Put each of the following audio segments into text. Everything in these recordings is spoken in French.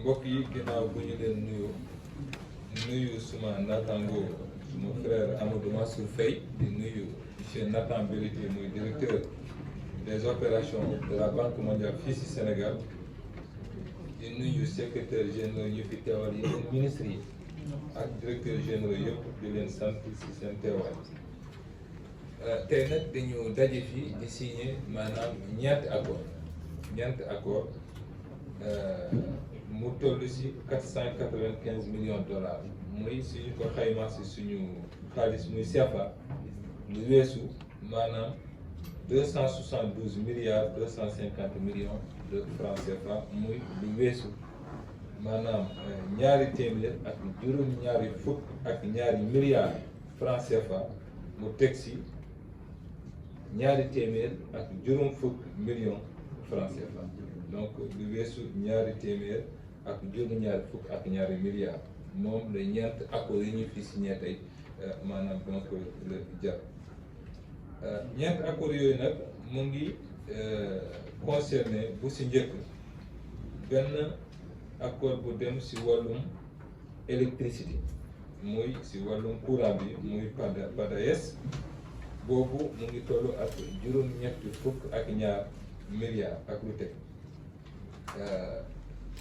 mbokk yi ginnaaw bu ñu leen nuyu suma naataango suma frère Amadou Mansour Faye di nuyu monsieur Nathan Belité muy directeur des opérations de la Banque mondiale fii ci Sénégal di nuyu secrétaire général ñu fi teewal yeneen ministres yi ak directeur généraux yëpp di leen sant ci seen teewaay. Tey nag dañu daje fii di signer maanaam ñeenti accord mu toll ci 495 millions de dollars muy suñu ko xayma ci suñu xaalis muy CFA lu weesu maanaam 272 milliards 250 millions de francs CFA muy lu weesu maanaam ñaari téeméer ak juróom-ñaari fukk ak ñaari milliards francs CFA mu teg ci ñaari téeméer ak juróom fukk millions francs CFA donc lu weesu ñaari téeméer ak juróom-ñaari fukk ak ñaari milliards moom la ñeent accords yi ñu fi signé tey maanaam donc la jar ñeent accords yooyu nag mu ngi concerné bu ci njëkk benn accord bu dem ci wàllum électricité muy ci wàllum courant bi muy PADAES boobu mu ngi toll ak juróom-ñetti fukk ak ñaar milliards ak lu teg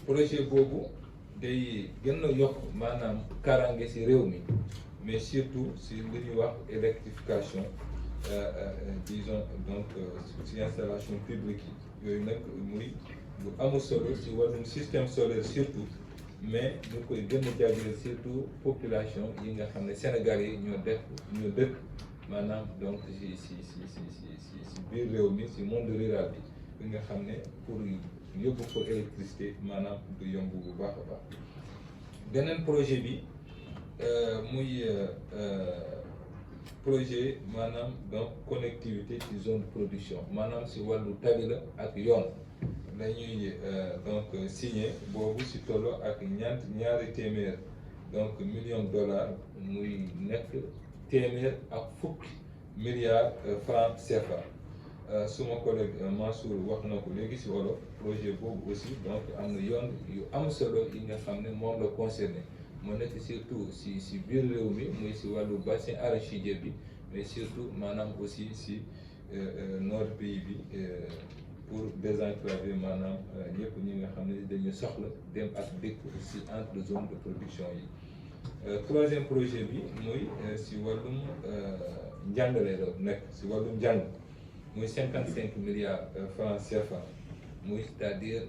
projet boobu day gën a yokk maanaam kaaraange ci réew mi mais surtout ci li ñuy wax électrification disons donc ci installation publique yi yooyu nag muy lu amul solo ci wàllum système solaire surtout mais ñu koy gën a jagleel surtout population yi nga xam ne Sénégal yi ñoo dëkk maanaam donc ci biir réew mi ci monde rural bi nga xam ne pour yóbbu ko électricité maanaam du yomb bu baax a baax. beneen projet bi muy projet maanaam donc connectivité ci zone de production maanaam ci wàllu tali la ak yoon dañuy donc signé boobu ci tolloo ak ñaari téeméer donc millions de dollars muy nekk téeméer ak fukki milliards francs CFA. suma collègue Mansour wax na ko léegi ci wolof projet boobu aussi donc am na yoon yu am solo yi nga xam ne moom la concerné moo nekk surtout ci biir réew mi muy ci wàllu bassin arachidier bi mais surtout maanaam aussi ci nord pays bi pour désenclaver maanaam ñëpp ñi nga xam ne dañu soxla dem ak dëkk ci entre zone de production yi. troisième projet bi muy ci wàllum njàngale la nekk ci wàllum njàng muy 55 milliards francs CFA muy c'est-à-dire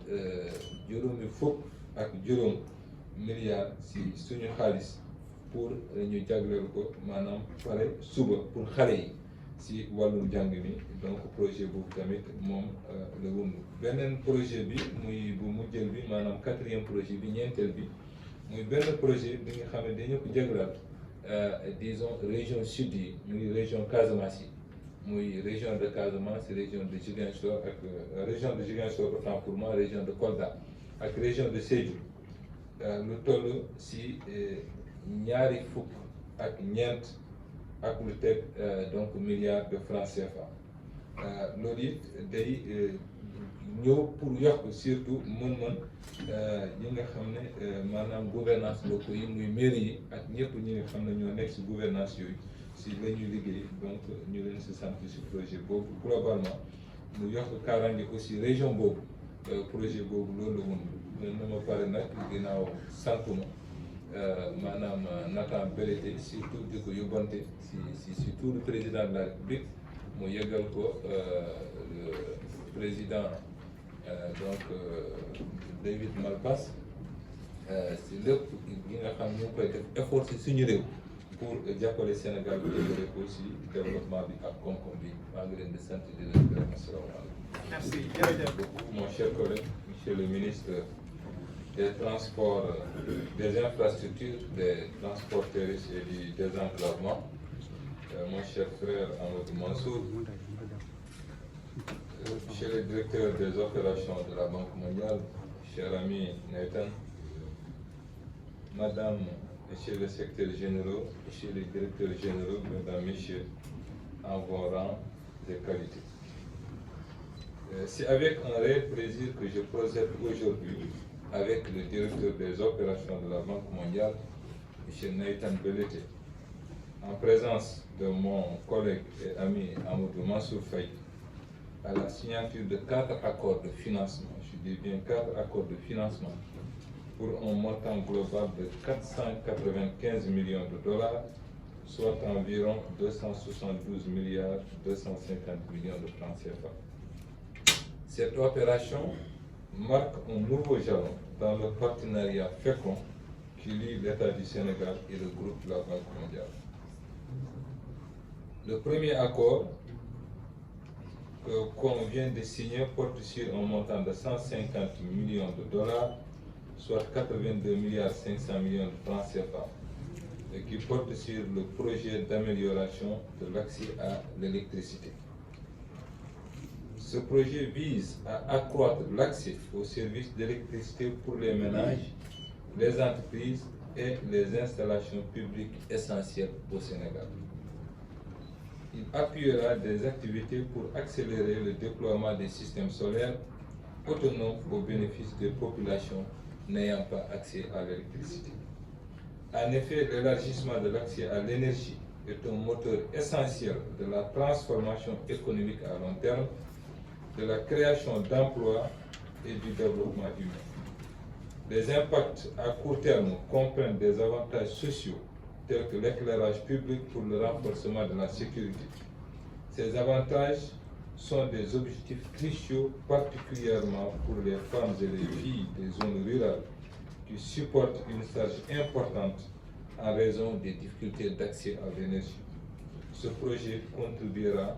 juróomi fukk ak juróom milliards ci suñu xaalis pour ñu jagleel ko maanaam pare suba pour xale yi ci wàllum njàng mi donc projet boobu tamit moom la wund. beneen projet bi muy bu mujjël bi maanaam quatrième projet bi ñeenteel bi muy benn projet bi nga xam ne dañu ko jagleel disons région sud yi muy région Casamance yi. muy région de Casamance région de Ziguinchor ak région de Ziguinchor autant pour moi région de Kolda ak région de Sédhiou lu toll ci ñaari fukk ak ñeent ak lu teg donc milliards de francs CFA loolu it day ñëw pour yokk surtout mën-mën yi nga xam ne maanaam gouvernance locaux yi muy mairie yi ak ñëpp ñi nga xam ne ñoo nekk ci gouvernance yooyu si la ñuy liggéey donc ñu leen si sant si projet boobu globalement mu yokk kaaraange aussi région boobu projet boobu loolu la woon na ma pare nag ginnaaw santuma maanaam Nathan Belité surtout di ko yóbbante si tout le président de la République mu yeggal ko le président donc David Malpass si lépp yi nga xam ñu koy def effort si suñu réew pour jàppale Sénégal bu développé ko si développement bi ak koom-koom bi maa ngi leen di sant di leen gërëm asalaamaaleykum. Merci jërëjëf beaucoup mon cher collègue monsieur le ministre des transports des infrastructures des transports terrestres et du désenclavement mon cher frère Amadou Mansour monsieur le directeur des opérations de la Banque mondiale cher ami Nathan madame Monsieur le secrétaire général, Monsieur le directeur général, Mesdames, Messieurs, en vos rangs et qualités. C'est avec un réel plaisir que je procède aujourd'hui avec le directeur des opérations de la Banque mondiale, M. Nathan Belleté, en présence de mon collègue et ami Amadou Mansour Faye, à la signature de 4 accords de financement, je dis bien 4 accords de financement, pour un montant global de 495 millions de dollars, soit environ 272 milliards 250 millions de francs CFA. Cette opération marque un nouveau jalon dans le partenariat fécond qui lie l'État du Sénégal et le groupe de la Banque mondiale. Le premier accord qu'on vient de signer porte sur un montant de 150 millions de dollars, soit 82 milliards 500 millions de francs CFA, et qui porte sur le projet d'amélioration de l'accès à l'électricité. Ce projet vise à accroître l'accès aux services d'électricité pour les ménages, les entreprises et les installations publiques essentielles au Sénégal. Il appuiera des activités pour accélérer le déploiement des systèmes solaires autonomes au bénéfice des populations n'ayant pas accès à l'électricité. En effet, l'élargissement de l'accès à l'énergie est un moteur essentiel de la transformation économique à long terme, de la création d'emplois et du développement humain. Les impacts à court terme comprennent des avantages sociaux tels que l'éclairage public pour le renforcement de la sécurité. Ces avantages sont des objectifs cruciaux, particulièrement pour les femmes et les filles des zones rurales qui supportent une charge importante en raison des difficultés d'accès à l'énergie. Ce projet contribuera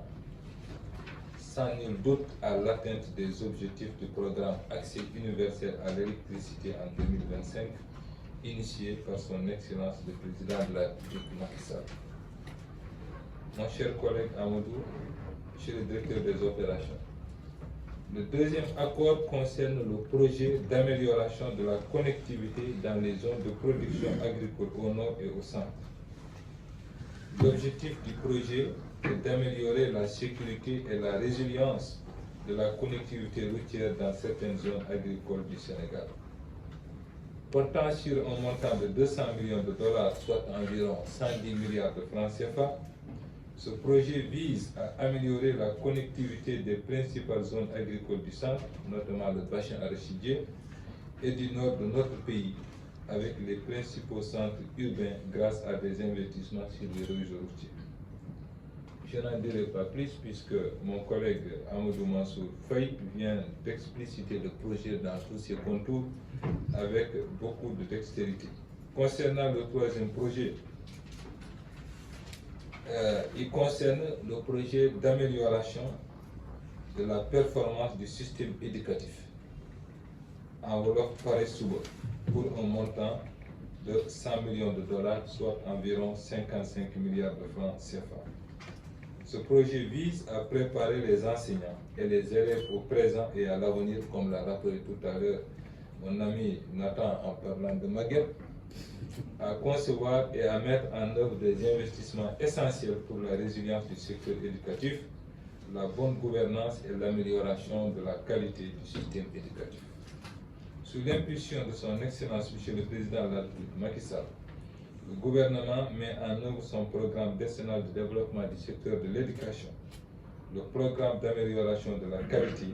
sans nul doute à l'atteinte des objectifs du programme Accès universel à l'électricité en 2025, initié par son Excellence le Président de la République Macky Sall. Mon cher collègue Amadou, monsieur le directeur des opérations, le deuxième accord concerne le projet d'amélioration de la connectivité dans les zones de production agricole au nord et au centre. L'objectif du projet est d'améliorer la sécurité et la résilience de la connectivité routière dans certaines zones agricoles du Sénégal. Portant sur un montant de 200 millions de dollars, soit environ 110 milliards de francs CFA, ce projet vise à améliorer la connectivité des principales zones agricoles du centre, notamment le bassin arachidier, et du nord de notre pays, avec les principaux centres urbains grâce à des investissements sur les réseaux routiers. Je n'en dirai pas plus puisque mon collègue Amadou Mansour Faye vient d'expliciter le projet dans tous ses contours avec beaucoup de dextérité. Concernant le troisième projet, il concerne le projet d'amélioration de la performance du système éducatif en wolof pare suba pour un montant de 100 millions de dollars, soit environ 55 milliards de francs CFA. Ce projet vise à préparer les enseignants et les élèves au présent et à l'avenir, comme l'a rappelé tout à l'heure mon ami Nathan en parlant de Maguette, à concevoir et à mettre en œuvre des investissements essentiels pour la résilience du secteur éducatif, la bonne gouvernance et l'amélioration de la qualité du système éducatif. Sous l'impulsion de son Excellence, Monsieur le Président de la République Macky Sall, le gouvernement met en œuvre son programme décennal de développement du secteur de l'éducation, le programme d'amélioration de la qualité,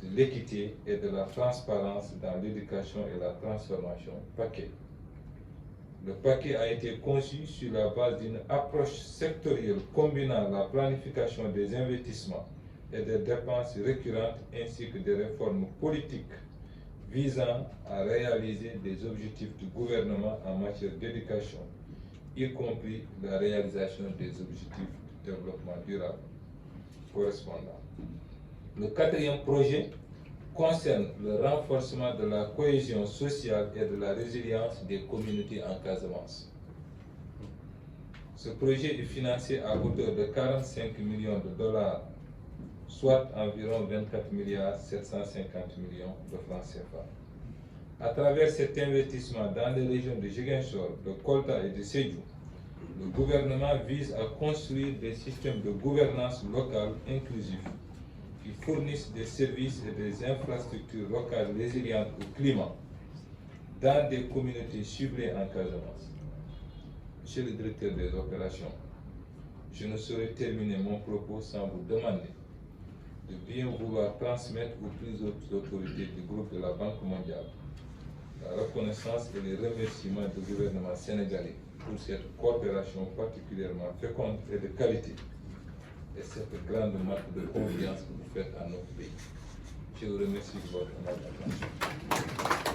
de l'équité et de la transparence dans l'éducation et la transformation paquet. Le paquet a été conçu sur la base d'une approche sectorielle combinant la planification des investissements et des dépenses récurrentes ainsi que des réformes politiques visant à réaliser des objectifs du gouvernement en matière d'éducation, y compris la réalisation des objectifs de développement durable correspondants. Le quatrième projet concerne le renforcement de la cohésion sociale et de la résilience des communautés en Casamance. Ce projet est financé à hauteur de 45 millions de dollars, soit environ 24 milliards 750 millions de francs CFA. À travers cet investissement dans les régions de Ziguinchor, de Kolda et de Sédhiou, le gouvernement vise à construire des systèmes de gouvernance locale inclusifs qui fournissent des services et des infrastructures locales résilientes au climat, dans des communautés ciblées en Casamance. Monsieur le directeur des opérations, je ne saurais terminer mon propos sans vous demander de bien vouloir transmettre aux plus hautes autorités du groupe de la Banque mondiale la reconnaissance et les remerciements du gouvernement sénégalais pour cette coopération particulièrement féconde et de qualité et cette grande marque de confiance que vous faites à notre pays. Je vous remercie de votre attention.